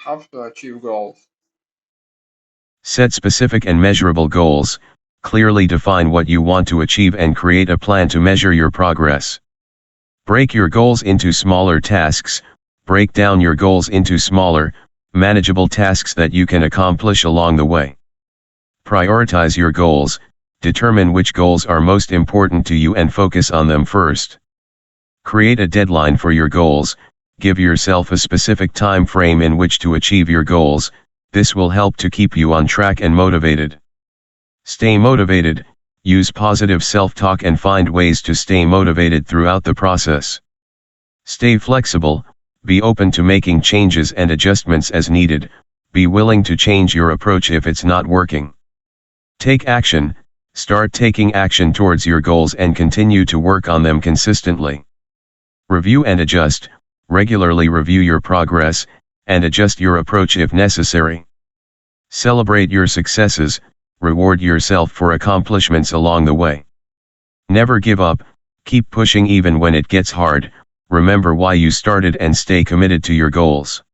how to achieve goals. Set specific and measurable goals, clearly define what you want to achieve and create a plan to measure your progress. Break your goals into smaller tasks. Break down your goals into smaller, manageable tasks that you can accomplish along the way. Prioritize your goals. Determine which goals are most important to you and focus on them first. Create a deadline for your goals. Give yourself a specific time frame in which to achieve your goals. This will help to keep you on track and motivated. Stay motivated. Use positive self-talk and find ways to stay motivated throughout the process. Stay flexible. Be open to making changes and adjustments as needed. Be willing to change your approach if it's not working. Take action. Start taking action towards your goals and continue to work on them consistently. Review and adjust. Regularly review your progress, and adjust your approach if necessary. Celebrate your successes. Reward yourself for accomplishments along the way. Never give up. Keep pushing even when it gets hard. Remember why you started and stay committed to your goals.